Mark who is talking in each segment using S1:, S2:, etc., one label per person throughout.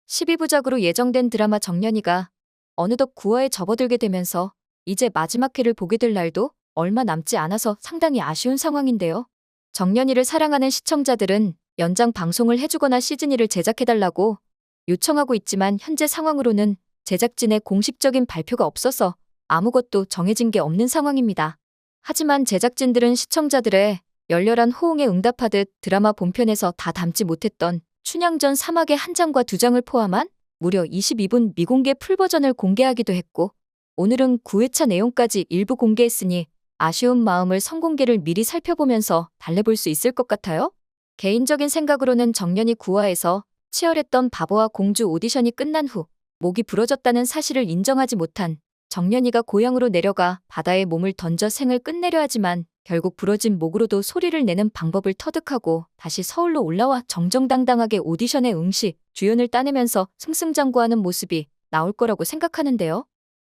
S1: 12부작으로 예정된 드라마 정년이가 어느덧 9화에 접어들게 되면서 이제 마지막 회를 보게 될 날도 얼마 남지 않아서 상당히 아쉬운 상황인데요. 정년이를 사랑하는 시청자들은 연장 방송을 해주거나 시즌2를 제작해달라고 요청하고 있지만 현재 상황으로는 제작진의 공식적인 발표가 없어서 아무것도 정해진 게 없는 상황입니다. 하지만 제작진들은 시청자들의 열렬한 호응에 응답하듯 드라마 본편에서 다 담지 못했던 춘향전 3화의 한 장과 두 장을 포함한 무려 22분 미공개 풀버전을 공개하기도 했고, 오늘은 9회차 내용까지 일부 공개했으니 아쉬운 마음을 선공개를 미리 살펴보면서 달래볼 수 있을 것 같아요. 개인적인 생각으로는 정년이 9화에서 치열했던 바보와 공주 오디션이 끝난 후 목이 부러졌다는 사실을 인정하지 못한 정년이가 고향으로 내려가 바다에 몸을 던져 생을 끝내려 하지만 결국 부러진 목으로도 소리를 내는 방법을 터득하고 다시 서울로 올라와 정정당당하게 오디션에 응시, 주연을 따내면서 승승장구하는 모습이 나올 거라고 생각하는데요.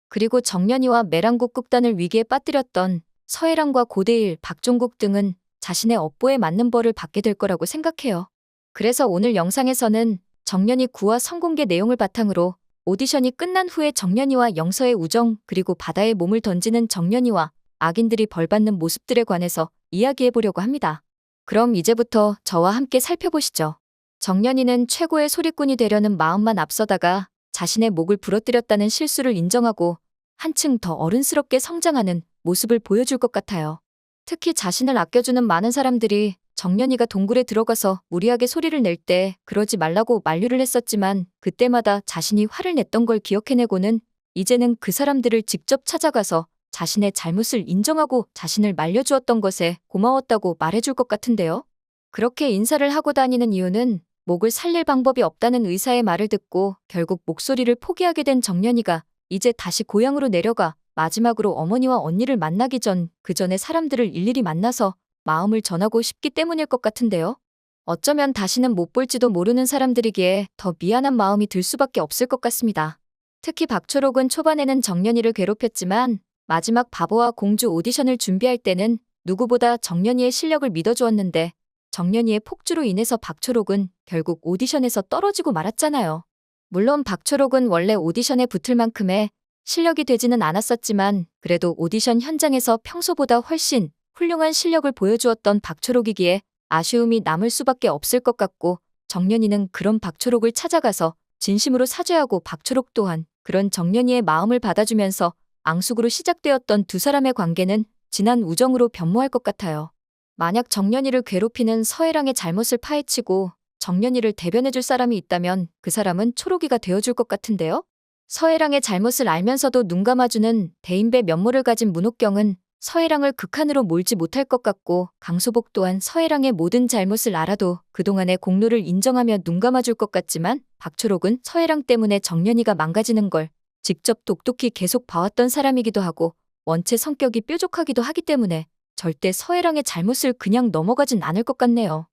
S1: 그리고 정년이와 매랑국 극단을 위기에 빠뜨렸던 서혜랑과 고대일, 박종국 등은 자신의 업보에 맞는 벌을 받게 될 거라고 생각해요. 그래서 오늘 영상에서는 정년이 9화 선공개 내용을 바탕으로 오디션이 끝난 후에 정년이와 영서의 우정, 그리고 바다에 몸을 던지는 정년이와 악인들이 벌받는 모습들에 관해서 이야기해보려고 합니다. 그럼 이제부터 저와 함께 살펴보시죠. 정년이는 최고의 소리꾼이 되려는 마음만 앞서다가 자신의 목을 부러뜨렸다는 실수를 인정하고 한층 더 어른스럽게 성장하는 모습을 보여줄 것 같아요. 특히 자신을 아껴주는 많은 사람들이 정년이가 동굴에 들어가서 무리하게 소리를 낼 때 그러지 말라고 만류를 했었지만 그때마다 자신이 화를 냈던 걸 기억해내고는 이제는 그 사람들을 직접 찾아가서 자신의 잘못을 인정하고 자신을 말려주었던 것에 고마웠다고 말해줄 것 같은데요. 그렇게 인사를 하고 다니는 이유는 목을 살릴 방법이 없다는 의사의 말을 듣고 결국 목소리를 포기하게 된 정년이가 이제 다시 고향으로 내려가 마지막으로 어머니와 언니를 만나기 전 그 전에 사람들을 일일이 만나서 마음을 전하고 싶기 때문일 것 같은데요. 어쩌면 다시는 못 볼지도 모르는 사람들이기에 더 미안한 마음이 들 수밖에 없을 것 같습니다. 특히 박초록은 초반에는 정년이를 괴롭혔지만 마지막 바보와 공주 오디션을 준비할 때는 누구보다 정년이의 실력을 믿어주었는데 정년이의 폭주로 인해서 박초록은 결국 오디션에서 떨어지고 말았잖아요. 물론 박초록은 원래 오디션에 붙을 만큼의 실력이 되지는 않았었지만 그래도 오디션 현장에서 평소보다 훨씬 훌륭한 실력을 보여주었던 박초록이기에 아쉬움이 남을 수밖에 없을 것 같고, 정년이는 그런 박초록을 찾아가서 진심으로 사죄하고 박초록 또한 그런 정년이의 마음을 받아주면서 앙숙으로 시작되었던 두 사람의 관계는 진한 우정으로 변모할 것 같아요. 만약 정년이를 괴롭히는 서혜랑의 잘못을 파헤치고 정년이를 대변해줄 사람이 있다면 그 사람은 초록이가 되어줄 것 같은데요. 서혜랑의 잘못을 알면서도 눈 감아주는 대인배 면모를 가진 문옥경은 서혜랑을 극한으로 몰지 못할 것 같고, 강소복 또한 서혜랑의 모든 잘못을 알아도 그동안의 공로를 인정하며 눈 감아줄 것 같지만 박초록은 서혜랑 때문에 정년이가 망가지는 걸 직접 똑똑히 계속 봐왔던 사람이기도 하고 원체 성격이 뾰족하기도 하기 때문에 절대 서혜랑의 잘못을 그냥 넘어가진 않을 것 같네요.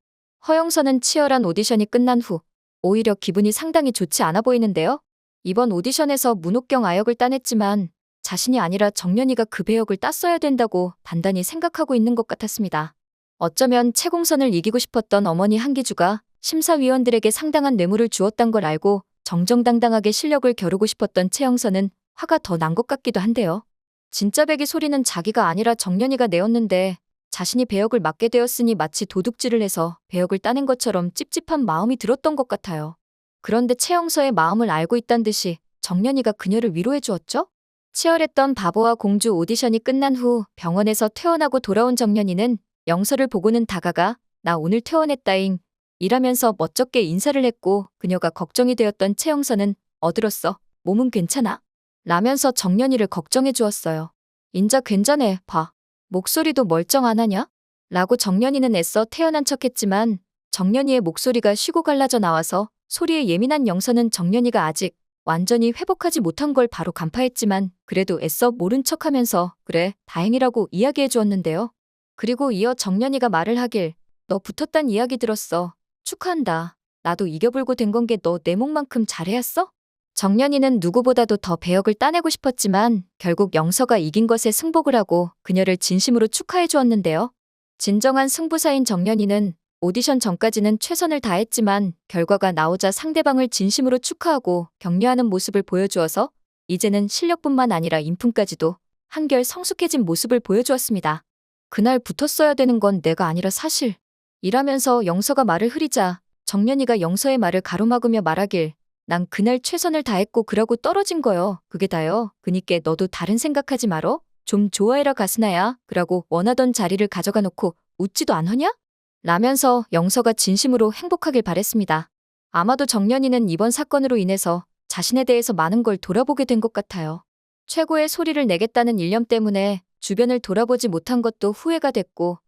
S1: 허영선은 치열한 오디션이 끝난 후 오히려 기분이 상당히 좋지 않아 보이는데요. 이번 오디션에서 문옥경 아역을 따냈지만 자신이 아니라 정년이가 그 배역을 땄어야 된다고 단단히 생각하고 있는 것 같았습니다. 어쩌면 채공선을 이기고 싶었던 어머니 한기주가 심사위원들에게 상당한 뇌물을 주었단 걸 알고 정정당당하게 실력을 겨루고 싶었던 채영선은 화가 더 난 것 같기도 한데요. 진짜 배기 소리는 자기가 아니라 정년이가 내었는데 자신이 배역을 맡게 되었으니 마치 도둑질을 해서 배역을 따낸 것처럼 찝찝한 마음이 들었던 것 같아요. 그런데 채영서의 마음을 알고 있단 듯이 정년이가 그녀를 위로해 주었죠? 치열했던 바보와 공주 오디션이 끝난 후 병원에서 퇴원하고 돌아온 정년이는 영서를 보고는 다가가 나 오늘 퇴원했다잉 이라면서 멋쩍게 인사를 했고, 그녀가 걱정이 되었던 채영서는 어들었어, 몸은 괜찮아? 라면서 정년이를 걱정해 주었어요. 인자 괜찮해, 봐. 목소리도 멀쩡 안 하냐? 라고 정년이는 애써 태연한 척했지만 정년이의 목소리가 쉬고 갈라져 나와서 소리에 예민한 영서는 정년이가 아직 완전히 회복하지 못한 걸 바로 간파했지만 그래도 애써 모른 척하면서 그래, 다행이라고 이야기해 주었는데요. 그리고 이어 정년이가 말을 하길 너 붙었단 이야기 들었어. 축하한다. 나도 이겨불고 된 건 게 너 내 목만큼 잘해왔어? 정년이는 누구보다도 더 배역을 따내고 싶었지만 결국 영서가 이긴 것에 승복을 하고 그녀를 진심으로 축하해 주었는데요. 진정한 승부사인 정년이는 오디션 전까지는 최선을 다했지만 결과가 나오자 상대방을 진심으로 축하하고 격려하는 모습을 보여주어서 이제는 실력뿐만 아니라 인품까지도 한결 성숙해진 모습을 보여주었습니다. 그날 붙었어야 되는 건 내가 아니라 사실. 이라면서 영서가 말을 흐리자 정연이가 영서의 말을 가로막으며 말하길 난 그날 최선을 다했고 그러고 떨어진 거요. 그게 다요. 그니께 너도 다른 생각하지 말어. 좀 좋아해라 가스나야. 그러고 원하던 자리를 가져가 놓고 웃지도 않으냐? 라면서 영서가 진심으로 행복하길 바랬습니다. 아마도 정연이는 이번 사건으로 인해서 자신에 대해서 많은 걸 돌아보게 된 것 같아요. 최고의 소리를 내겠다는 일념 때문에 주변을 돌아보지 못한 것도 후회가 됐고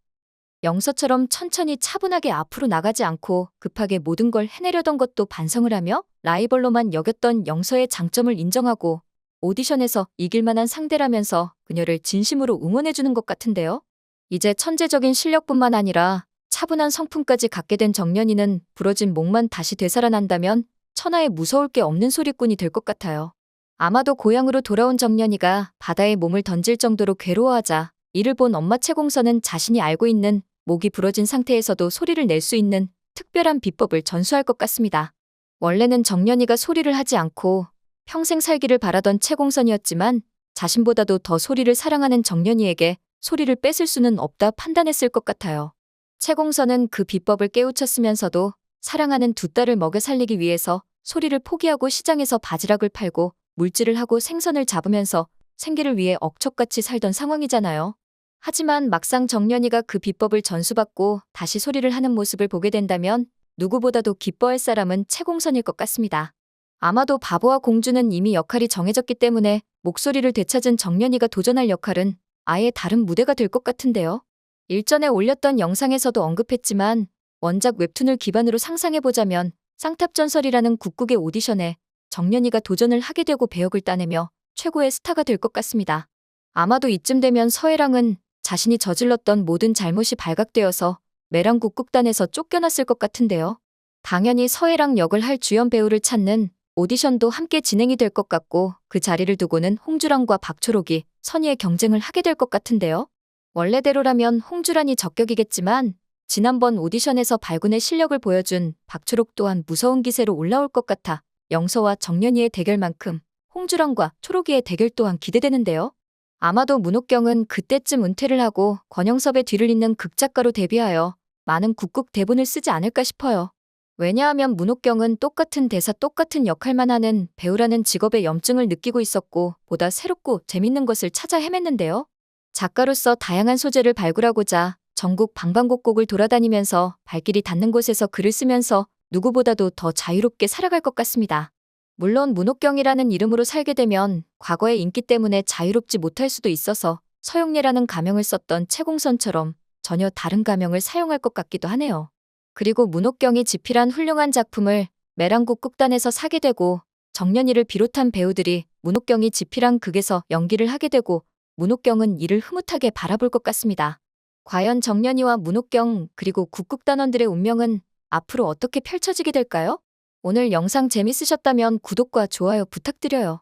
S1: 영서처럼 천천히 차분하게 앞으로 나가지 않고 급하게 모든 걸 해내려던 것도 반성을 하며 라이벌로만 여겼던 영서의 장점을 인정하고 오디션에서 이길 만한 상대라면서 그녀를 진심으로 응원해주는 것 같은데요. 이제 천재적인 실력뿐만 아니라 차분한 성품까지 갖게 된 정연이는 부러진 목만 다시 되살아난다면 천하에 무서울 게 없는 소리꾼이 될 것 같아요. 아마도 고향으로 돌아온 정연이가 바다에 몸을 던질 정도로 괴로워하자 이를 본 엄마 채공선은 자신이 알고 있는 목이 부러진 상태에서도 소리를 낼 수 있는 특별한 비법을 전수할 것 같습니다. 원래는 정연이가 소리를 하지 않고 평생 살기를 바라던 채공선이었지만 자신보다도 더 소리를 사랑하는 정연이에게 소리를 뺏을 수는 없다 판단했을 것 같아요. 채공선은 그 비법을 깨우쳤으면서도 사랑하는 두 딸을 먹여 살리기 위해서 소리를 포기하고 시장에서 바지락을 팔고 물질을 하고 생선을 잡으면서 생계를 위해 억척같이 살던 상황이잖아요. 하지만 막상 정연이가 그 비법을 전수받고 다시 소리를 하는 모습을 보게 된다면 누구보다도 기뻐할 사람은 채공선일 것 같습니다. 아마도 바보와 공주는 이미 역할이 정해졌기 때문에 목소리를 되찾은 정연이가 도전할 역할은 아예 다른 무대가 될 것 같은데요. 일전에 올렸던 영상에서도 언급했지만 원작 웹툰을 기반으로 상상해보자면 쌍탑전설이라는 국극의 오디션에 정연이가 도전을 하게 되고 배역을 따내며 최고의 스타가 될 것 같습니다. 아마도 이쯤 되면 서해랑은 자신이 저질렀던 모든 잘못이 발각되어서 매랑 국극단에서 쫓겨났을 것 같은데요. 당연히 서해랑 역을 할 주연 배우를 찾는 오디션도 함께 진행이 될 것 같고 그 자리를 두고는 홍주란과 박초록이 선의의 경쟁을 하게 될 것 같은데요. 원래대로라면 홍주란이 적격이겠지만 지난번 오디션에서 발군의 실력을 보여준 박초록 또한 무서운 기세로 올라올 것 같아 영서와 정연이의 대결만큼 홍주란과 초록이의 대결 또한 기대되는데요. 아마도 문옥경은 그때쯤 은퇴를 하고 권영섭의 뒤를 잇는 극작가로 데뷔하여 많은 국극 대본을 쓰지 않을까 싶어요. 왜냐하면 문옥경은 똑같은 대사 똑같은 역할만 하는 배우라는 직업의 염증을 느끼고 있었고 보다 새롭고 재밌는 것을 찾아 헤맸는데요. 작가로서 다양한 소재를 발굴하고자 전국 방방곡곡을 돌아다니면서 발길이 닿는 곳에서 글을 쓰면서 누구보다도 더 자유롭게 살아갈 것 같습니다. 물론 문옥경이라는 이름으로 살게 되면 과거의 인기 때문에 자유롭지 못할 수도 있어서 서용례라는 가명을 썼던 채공선처럼 전혀 다른 가명을 사용할 것 같기도 하네요. 그리고 문옥경이 집필한 훌륭한 작품을 매랑국극단에서 사게 되고 정연이를 비롯한 배우들이 문옥경이 집필한 극에서 연기를 하게 되고 문옥경은 이를 흐뭇하게 바라볼 것 같습니다. 과연 정연이와 문옥경 그리고 국극단원들의 운명은 앞으로 어떻게 펼쳐지게 될까요? 오늘 영상 재밌으셨다면 구독과 좋아요 부탁드려요.